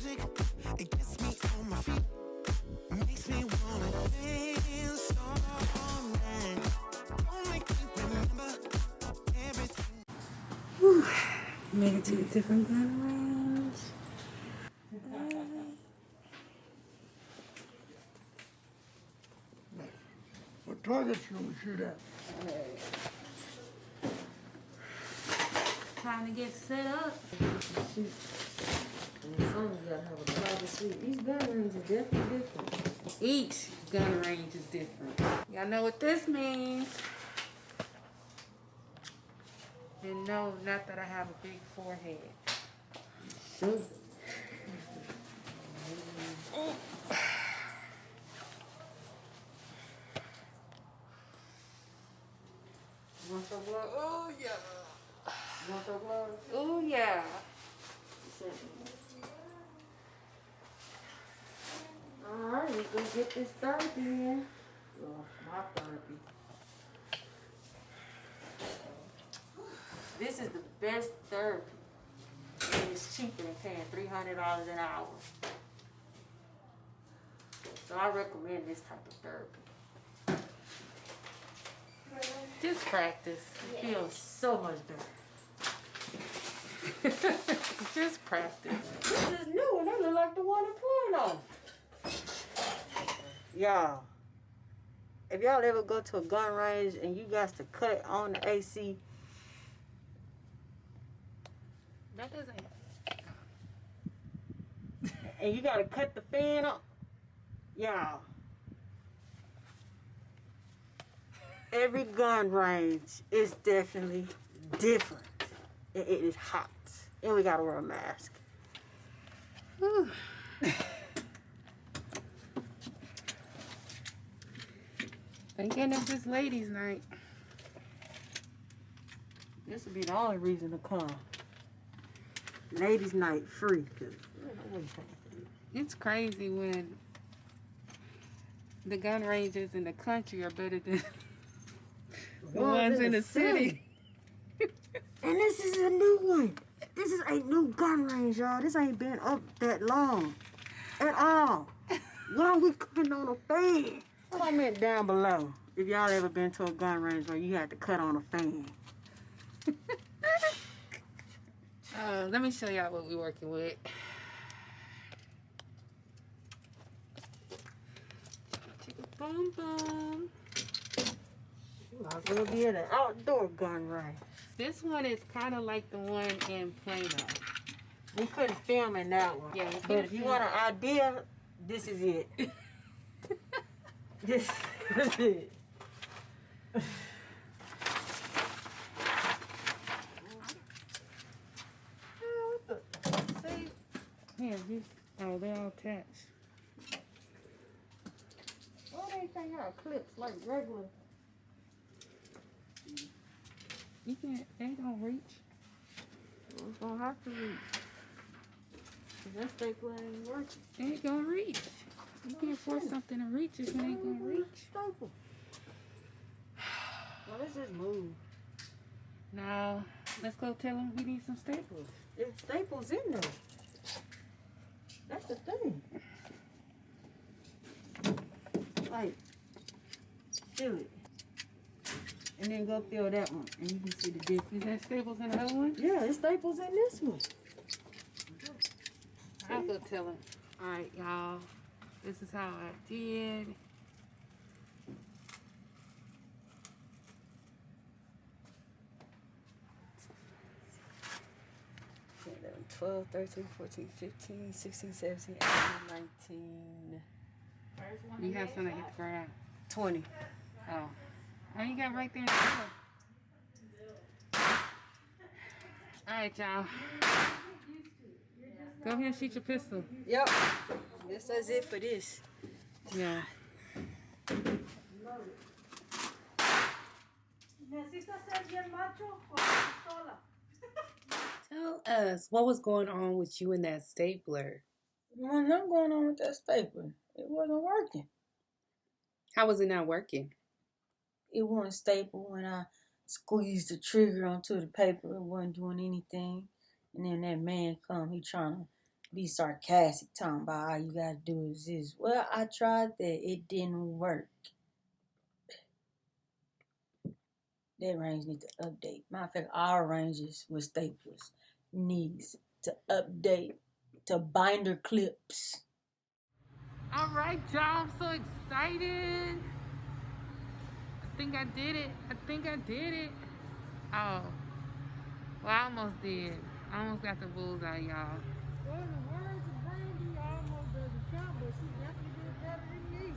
music, it gets me on my feet. Makes me wanna dance all night. Don't make me remember everything. Whew. Made it to a different gun range. What targets you gonna shoot at? Time to get set up. Shoot. And some you gotta have a private suite. These gun ranges are definitely different. Each gun range is different. Y'all know what this means. And no, not that I have a big forehead. Sure. Want some gloves? Oh yeah. Want some gloves? Oh yeah. Alright, we gonna get this therapy in. Oh, my therapy. This is the best therapy. And it's cheaper than paying $300 an hour. So I recommend this type of therapy. Just practice. It feels so much better. Just practice. This is new and they look like the one in porno. Y'all, if y'all ever go to a gun range and you got to cut on the AC, that doesn't. And you got to cut the fan up, y'all. Every gun range is definitely different. It is hot. And we got to wear a mask. Whew. Thank goodness it's ladies' night. This would be the only reason to come. Ladies' night free. It's crazy when the gun ranges in the country are better than the ones in the city. And this is a new one. This is a new gun range, y'all. This ain't been up that long at all. Why are we cutting on a fan? Comment down below if y'all ever been to a gun range where you had to cut on a fan. Let me show y'all what we're working with. Boom, boom. You might as well be at an outdoor gun range. This one is kind of like the one in Plano. We couldn't film in that one. Yeah, but if you want an idea, this is it. This is it. See? Yeah, oh, they're all attached. Why they think I got clips like regular? You can't, they don't reach. It's gonna have to reach. That stapler ain't working. It ain't gonna reach. You can't force something to reach if it ain't gonna reach. Staple. Well, let's just move. No, let's go tell them we need some staples. There's staples in there. That's the thing. Like, fill it. And then go fill that one. And you can see the difference. Is there staples in the other one? Yeah, there's staples in this one. I'll go tell them. Alright, y'all. This is how I did. 12, 13, 14, 15, 16, 17, 18, 19. You have something to grab. 20. Oh. Oh, you got right there in the middle. Alright, y'all. Go ahead and shoot your pistol. Yep. This is it for this. Yeah. Tell us what was going on with you and that stapler. There wasn't nothing going on with that stapler. It wasn't working. How was it not working? It wasn't staple when I squeezed the trigger onto the paper. It wasn't doing anything. And then that man come, he trying to be sarcastic, talking about all you gotta do is this. Well, I tried that. It didn't work. That range needs to update. Matter of fact, our ranges with staples needs to update to binder clips. All right, y'all. I'm so excited. I think I did it. Oh. Well, I almost did. I almost got the bullseye, y'all. Well, in the words of Brandy, almost doesn't count, but she definitely did better than me.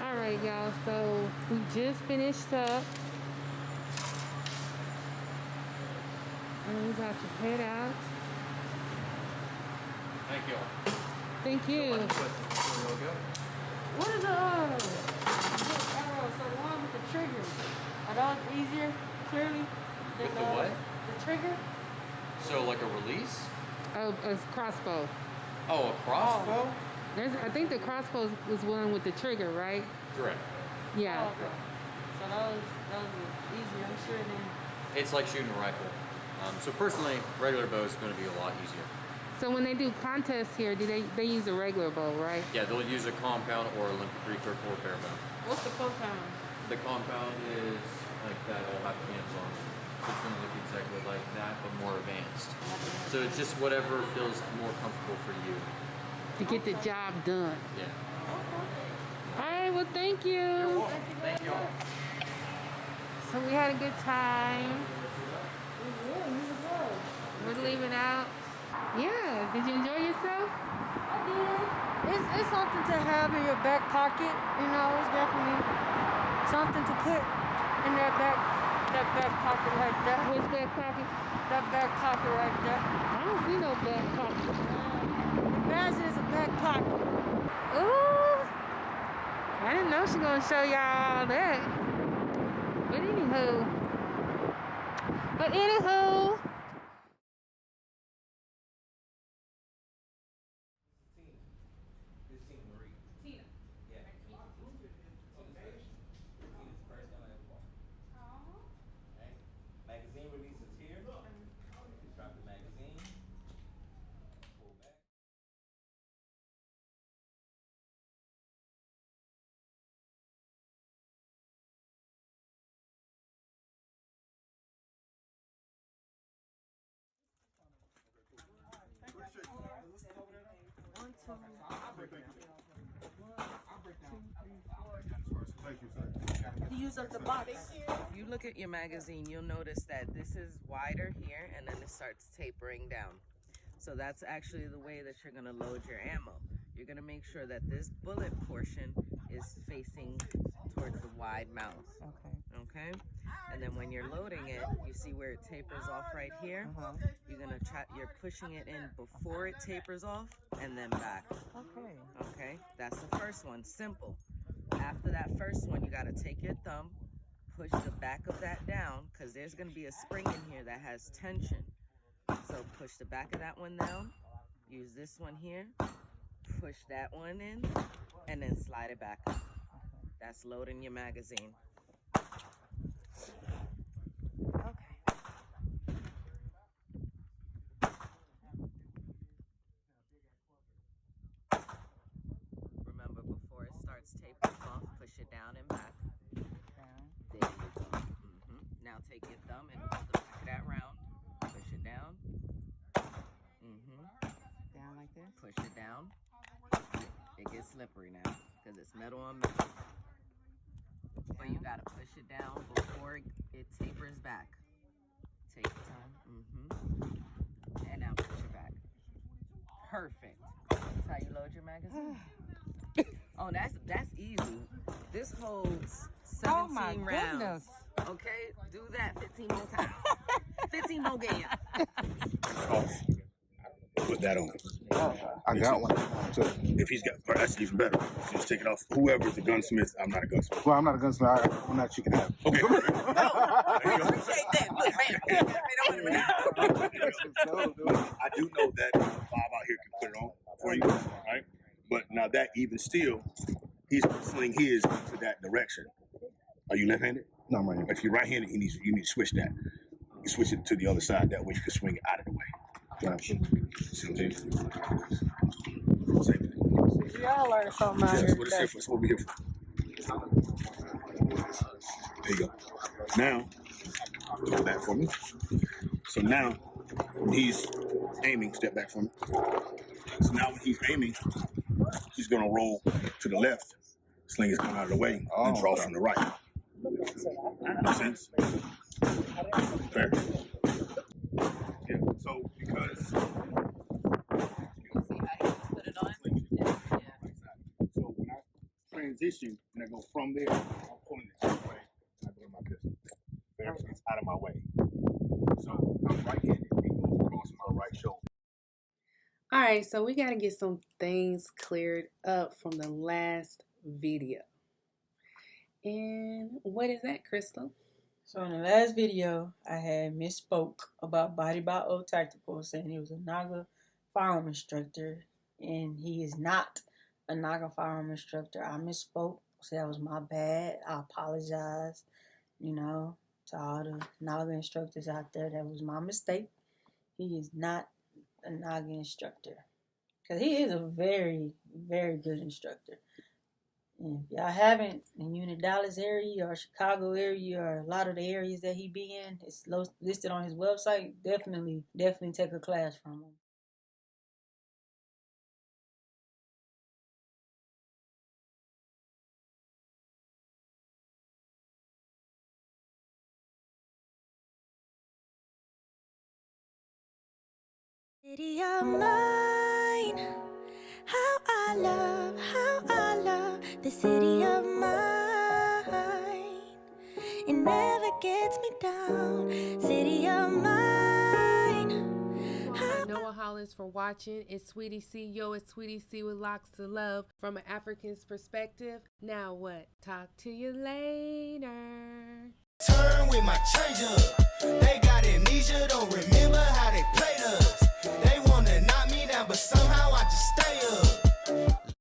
All right, y'all. So we just finished up. And we're about to head out. Thank you. Thank you. What is the arrow? So the one with the trigger. Are those easier, clearly? With the what? The trigger? So like a release? Oh, a crossbow. Oh, a crossbow? I think the crossbow was one with the trigger, right? Correct. Yeah. Oh, okay. So those are easier, I'm sure, than... It's like shooting a rifle. So personally, regular bow is going to be a lot easier. So when they do contests here, do they use a regular bow, right? Yeah, they'll use a compound or Olympic recurve 4-pair bow. What's the compound? The compound is like that, all have cans on it. It's going to look exactly like that, but more advanced. So it's just whatever feels more comfortable for you. To get the job done. Yeah. All right, well, thank you. You're welcome. Thank you all. So we had a good time. We're leaving out. Yeah, did you enjoy yourself? I did. It's something to have in your back pocket, you know. It's definitely something to put in that back pocket like that. Which back pocket? That back pocket right there. I don't see no back pocket. Imagine it's a back pocket. Ooh, I didn't know she gonna show y'all all that. But anywho. Magazine releases here. Drop the magazine. Pull back. Use up the box. If you look at your magazine, you'll notice that this is wider here and then it starts tapering down. So that's actually the way that you're going to load your ammo. You're going to make sure that this bullet portion is facing towards the wide mouth. Okay? And then when you're loading it, you see where it tapers off right here? You're pushing it in before it tapers off and then back. Okay? That's the first one. Simple. After that first one, you got to take your thumb, push the back of that down, because there's going to be a spring in here that has tension. So push the back of that one down, use this one here, push that one in, and then slide it back up. That's loading your magazine. Remember, before it starts tapering off, push it down and back. There you go. Now take your thumb and hold the back of that round. Push it down. Down like this? Push it down. It gets slippery now because it's metal on metal. But you gotta push it down before it tapers back. Take your time. And now push it back. Perfect. That's how you load your magazine. Oh, that's easy. This holds 17 rounds. Goodness. Okay, do that 15 more times. 15 more games. Put that on. I got one. So if he's got, that's even better. Just take it off. Whoever's the gunsmith, I'm not a gunsmith. Well, I'm not a gunsmith. I'm not chicken head. Okay. We appreciate that. Look, man. I do know that Bob out here can put it on for you, right? But now that even still, he's gonna sling his to that direction. Are you left-handed? No, I'm right-handed. If you're right-handed, you need to switch that. You switch it to the other side. That way you can swing it out of the way. Gotcha. See what I'm saying? Same thing. Y'all learn something out Yeah, here that's what it's today. here for. That's what we're here for. There you go. Now, hold that for me. So now, when he's aiming, step back from me. So now when he's aiming, he's gonna roll to the left. Sling is coming out of the way and draw from the right. Make sense? Fair. Yeah. So because See how he just put it on? so when I transition and I go from there, I'm pulling it this way and I go to my pistol. It's out of my way. So I'm right-handed. It goes across my right shoulder. All right, so we got to get some things cleared up from the last video. And what is that, Crystal? So in the last video, I had misspoke about Body by Old Tactical, saying he was a Naga firearm instructor, and he is not a Naga firearm instructor. I misspoke. So that was my bad. I apologize, to all the Naga instructors out there. That was my mistake. He is not a Naga instructor. Because he is a very, very good instructor. And if y'all haven't, and you're in the Dallas area or Chicago area or a lot of the areas that he be in, it's listed on his website. Definitely take a class from him. City of mine, how I love the city of mine. It never gets me down, city of mine. No WAHALA'S for watching. It's Sweetie C. Yo, it's Sweetie C with lots of love from an African's perspective. Now what? Talk to you later. Turn with my change up.